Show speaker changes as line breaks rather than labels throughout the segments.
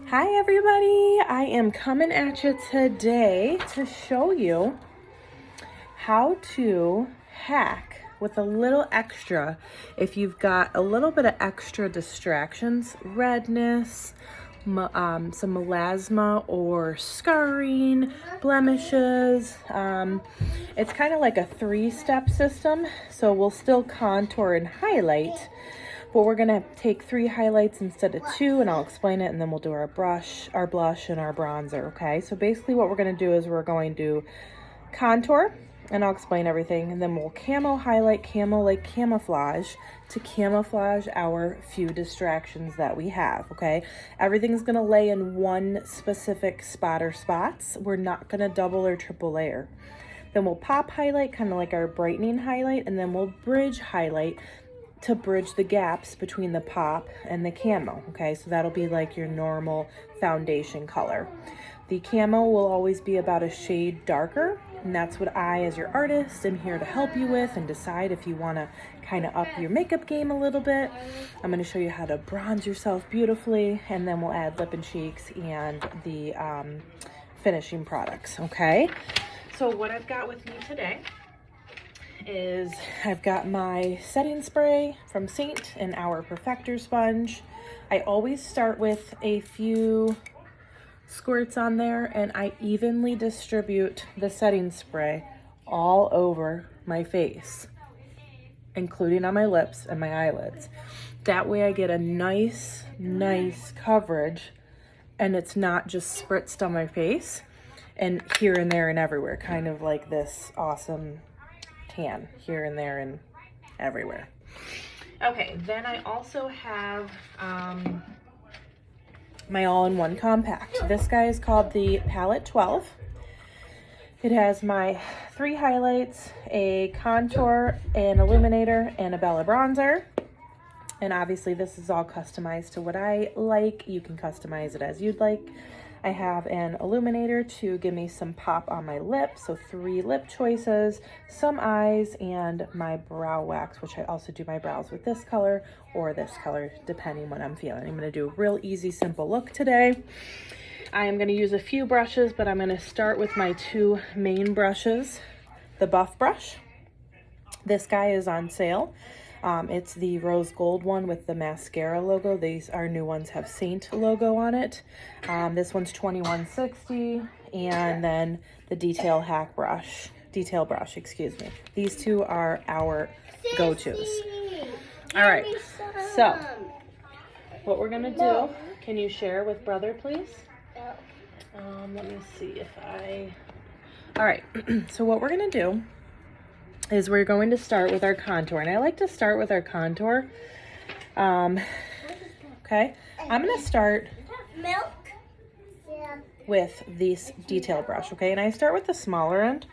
Hi everybody, I am coming at you today to show you how to hack with a little extra if you've got a little bit of extra distractions, redness, some melasma or scarring, blemishes. It's kind of like a 3-step system, so we'll still contour and highlight, but we're gonna take 3 highlights instead of 2, and I'll explain it, and then we'll do our blush, and our bronzer, okay? So basically what we're gonna do is we're going to contour, and I'll explain everything, and then we'll camo highlight, camo like camouflage, to camouflage our few distractions that we have, okay? Everything's gonna lay in one specific spot or spots. We're not gonna double or triple layer. Then we'll pop highlight, kind of like our brightening highlight, and then we'll bridge highlight to bridge the gaps between the pop and the camo, okay? So that'll be like your normal foundation color. The camo will always be about a shade darker, and that's what I, as your artist, am here to help you with and decide if you wanna kind of up your makeup game a little bit. I'm gonna show you how to bronze yourself beautifully, and then we'll add lip and cheeks and the finishing products, okay? So what I've got with me today is I've got my setting spray from Seint and our Perfector sponge. I always start with a few squirts on there, and I evenly distribute the setting spray all over my face, including on my lips and my eyelids. That way I get a nice coverage, and it's not just spritzed on my face and here and there and everywhere, kind of like this awesome tan here and there and everywhere. Okay, then I also have my all-in-one compact. This guy is called the Palette 12. It has my 3 highlights, a contour, an illuminator, and a Bella bronzer. And obviously this is all customized to what I like. You can customize it as you'd like. I have an illuminator to give me some pop on my lips, so 3 lip choices, some eyes, and my brow wax, which I also do my brows with this color or this color, depending what I'm feeling. I'm gonna do a real easy, simple look today. I am gonna use a few brushes, but I'm gonna start with my 2 main brushes. The Buff brush. This guy is on sale. It's the rose gold one with the mascara logo. These, our new ones, have Seint logo on it. This one's $21.60, and then the detail brush, excuse me. These 2 are our go-tos. All right, so what we're gonna do, can you share with brother, please? Let me see if all right, so what we're gonna do is we're going to start with our contour, and I like to start with our contour. Okay, I'm gonna start with this detail brush, okay, and I start with the smaller end,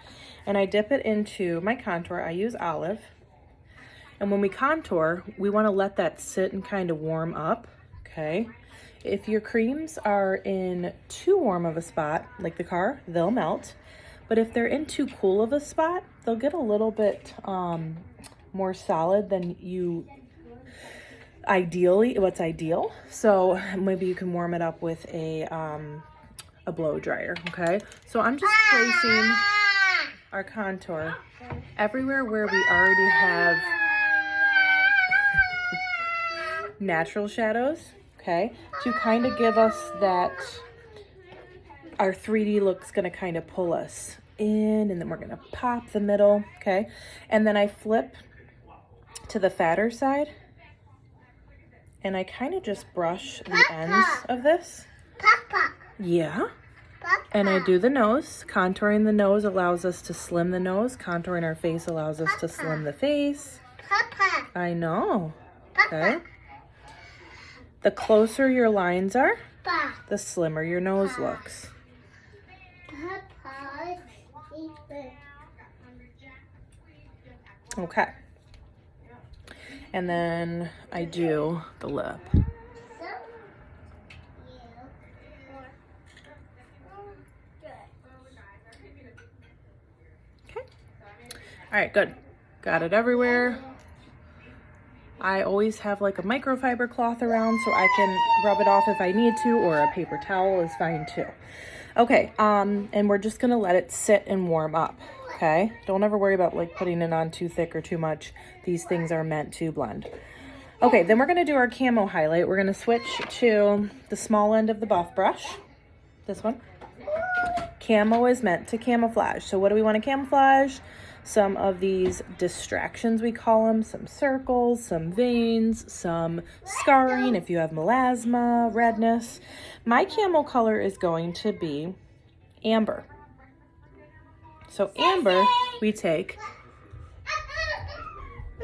and I dip it into my contour. I use olive, and when we contour, we want to let that sit and kind of warm up, okay? If your creams are in too warm of a spot, like the car, they'll melt. But if they're in too cool of a spot, they'll get a little bit more solid than what's ideal. So maybe you can warm it up with a blow dryer, okay? So I'm just placing our contour everywhere where we already have natural shadows, okay? To kind of give us that, our 3D look's gonna kind of pull us in, and then we're gonna pop the middle, okay? And then I flip to the fatter side, and I kind of just brush the ends of this. Yeah. And I do the nose. Contouring the nose allows us to slim the nose. Contouring our face allows us to slim the face. I know. Okay. The closer your lines are, the slimmer your nose looks. Okay. And then I do the lip. Okay. All right, good. Got it everywhere. I always have like a microfiber cloth around so I can rub it off if I need to, or a paper towel is fine too. Okay, and we're just gonna let it sit and warm up, okay? Don't ever worry about like putting it on too thick or too much. These things are meant to blend. Okay, then we're gonna do our Camo Highlight. We're gonna switch to the small end of the buff brush, this one. Camo is meant to camouflage. So what do we want to camouflage? Some of these distractions, we call them, some circles, some veins, some scarring if you have melasma, redness. My camo color is going to be amber. So amber, we take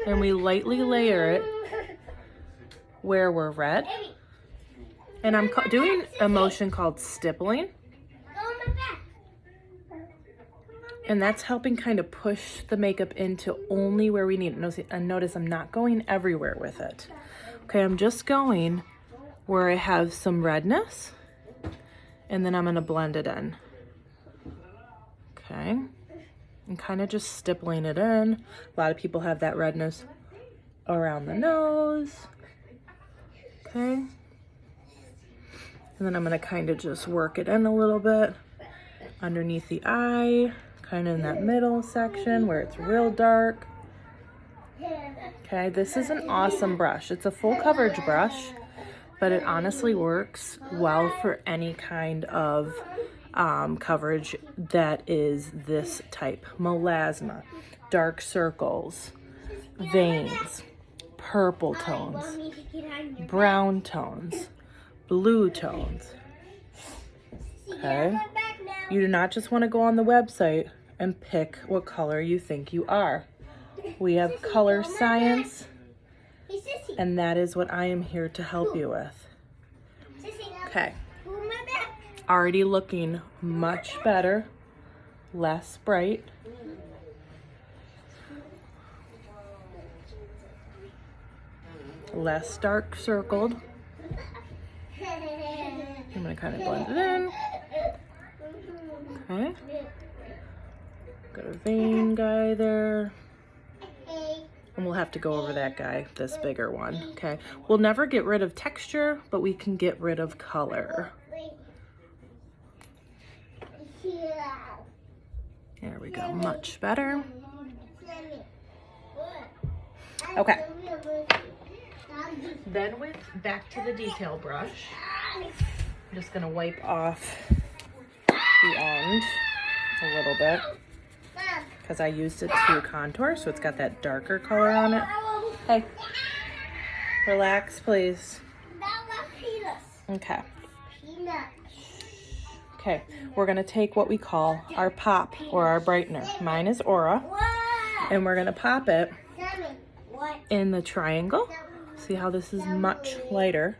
and we lightly layer it where we're red. And I'm doing a motion called stippling. And that's helping kind of push the makeup into only where we need it. And notice I'm not going everywhere with it. Okay, I'm just going where I have some redness. And then I'm gonna blend it in. Okay, and kind of just stippling it in. A lot of people have that redness around the nose. Okay. And then I'm gonna kind of just work it in a little bit underneath the eye. Kind of in that middle section where it's real dark. Okay, this is an awesome brush. It's a full coverage brush, but it honestly works well for any kind of coverage that is this type. Melasma, dark circles, veins, purple tones, brown tones, blue tones. Okay, you do not just want to go on the website and pick what color you think you are. We have color science, and that is what I am here to help you with. Okay, already looking much better, less bright. Less dark circled. I'm gonna kind of blend it in. Okay. Got a vein guy there. And we'll have to go over that guy, this bigger one. Okay. We'll never get rid of texture, but we can get rid of color. There we go. Much better. Okay. Then back to the detail brush. I'm just gonna wipe off the end a little bit because I used it to contour, so it's got that darker color on it. Hey, relax, please. Okay. Okay, we're gonna take what we call our pop or our brightener. Mine is Aura, and we're gonna pop it in the triangle. See how this is much lighter.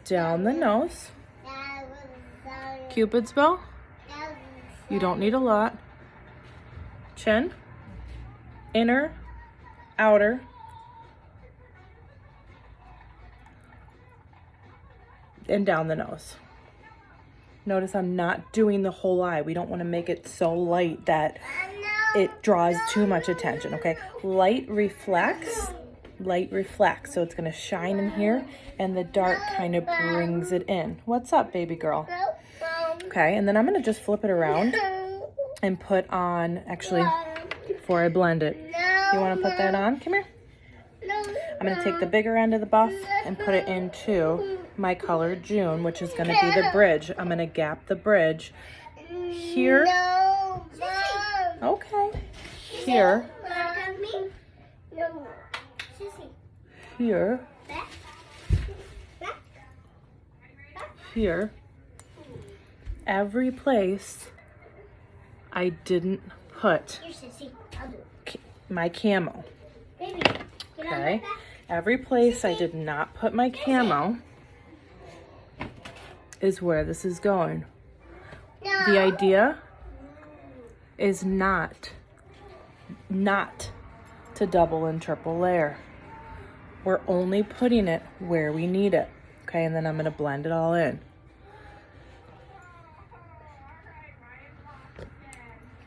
Down the nose. Cupid's bow. You don't need a lot. Chin. Inner. Outer. And down the nose. Notice I'm not doing the whole eye. We don't want to make it so light that it draws too much attention, okay? Light reflects. Light reflects, so it's going to shine in here, and the dark kind of brings it in. What's up, baby girl? Okay, and then I'm going to just flip it around and put on, actually, before I blend it, you want to put that on? Come here. I'm going to take the bigger end of the buff and put it into my color June, which is going to be the bridge. I'm going to gap the bridge here. Okay. Here. Here. Here. Every place I didn't put my camo. Okay. Every place I did not put my camo is where this is going. The idea is not to double and triple layer. We're only putting it where we need it. Okay, and then I'm gonna blend it all in.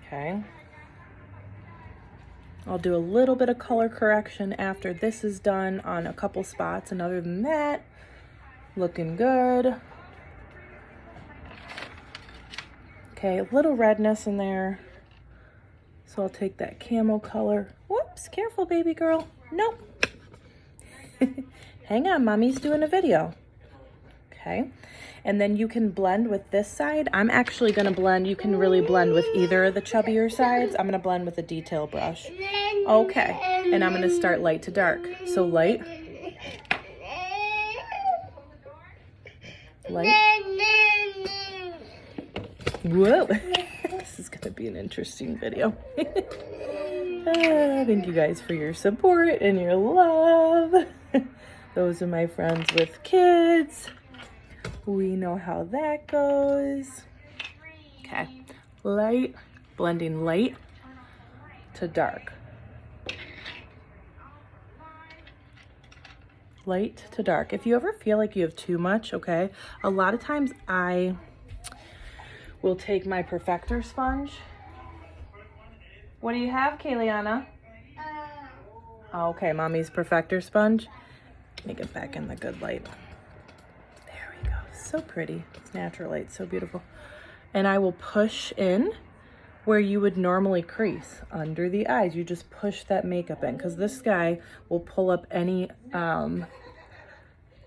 Okay. I'll do a little bit of color correction after this is done on a couple spots, and other than that, looking good. Okay, a little redness in there. So I'll take that camo color. Whoops, careful, baby girl. Nope. Hang on, mommy's doing a video. Okay, and then you can blend with this side. I'm actually gonna blend, you can really blend with either of the chubbier sides. I'm gonna blend with a detail brush. Okay, and I'm gonna start light to dark. So light. Light. Whoa, this is gonna be an interesting video. Thank you guys for your support and your love. Those are my friends with kids. We know how that goes. Okay, light, blending light to dark. Light to dark. If you ever feel like you have too much, okay, a lot of times I will take my perfector sponge. What do you have, Kayliana? Okay, mommy's perfector sponge. Let me get back in the good light. There we go. So pretty. It's natural light, so beautiful. And I will push in where you would normally crease, under the eyes. You just push that makeup in, because this guy will pull up any,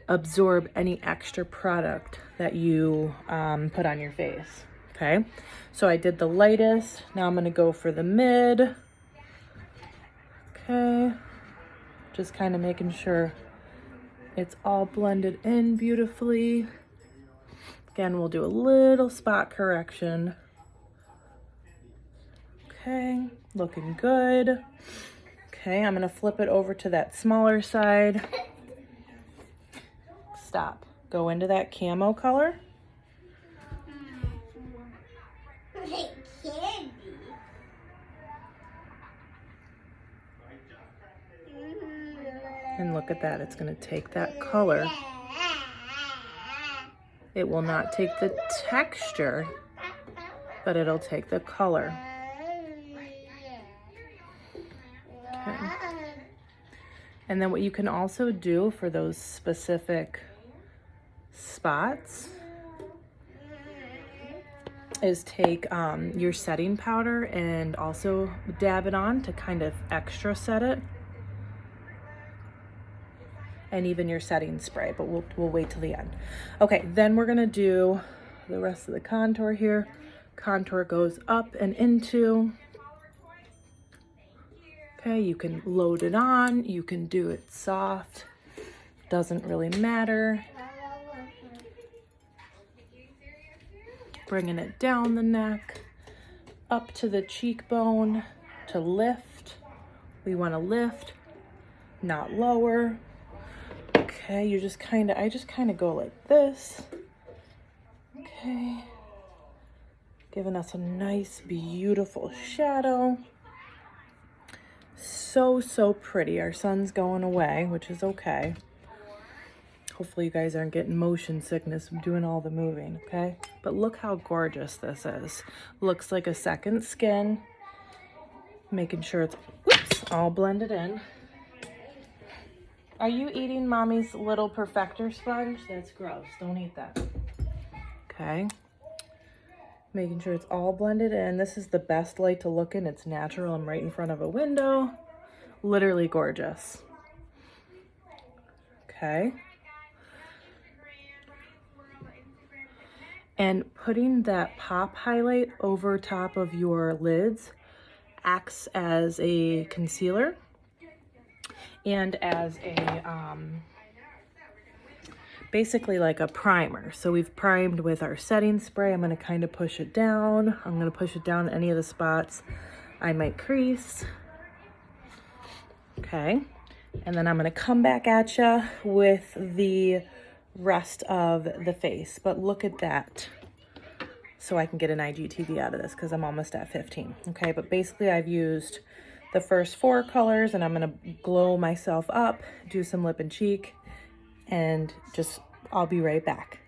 absorb any extra product that you put on your face. Okay, so I did the lightest. Now I'm gonna go for the mid. Okay, just kind of making sure it's all blended in beautifully. Again, we'll do a little spot correction. Okay, looking good. Okay, I'm gonna flip it over to that smaller side. Stop. Go into that camo color. And look at that, it's gonna take that color. It will not take the texture, but it'll take the color. Okay. And then what you can also do for those specific spots is take your setting powder and also dab it on to kind of extra set it. And even your setting spray, but we'll wait till the end. Okay, then we're gonna do the rest of the contour here. Contour goes up and into. Okay, you can load it on, you can do it soft, doesn't really matter. Bringing it down the neck, up to the cheekbone to lift. We wanna lift, not lower. Okay, you just I just kind of go like this. Okay, giving us a nice, beautiful shadow. So pretty. Our sun's going away, which is okay. Hopefully you guys aren't getting motion sickness from doing all the moving, okay? But look how gorgeous this is. Looks like a second skin. Making sure it's, whoops, all blended in. Are you eating mommy's little perfector sponge? That's gross. Don't eat that. Okay. Making sure it's all blended in. This is the best light to look in. It's natural. I'm right in front of a window. Literally gorgeous. Okay. And putting that pop highlight over top of your lids acts as a concealer and as a basically like a primer. So we've primed with our setting spray. I'm going to kind of push it down. I'm going to push it down any of the spots I might crease. Okay, and then I'm going to come back at you with the rest of the face. But look at that. So I can get an IGTV out of this because I'm almost at 15. Okay, but basically I've used the first 4 colors and I'm going to glow myself up, do some lip and cheek, and just I'll be right back.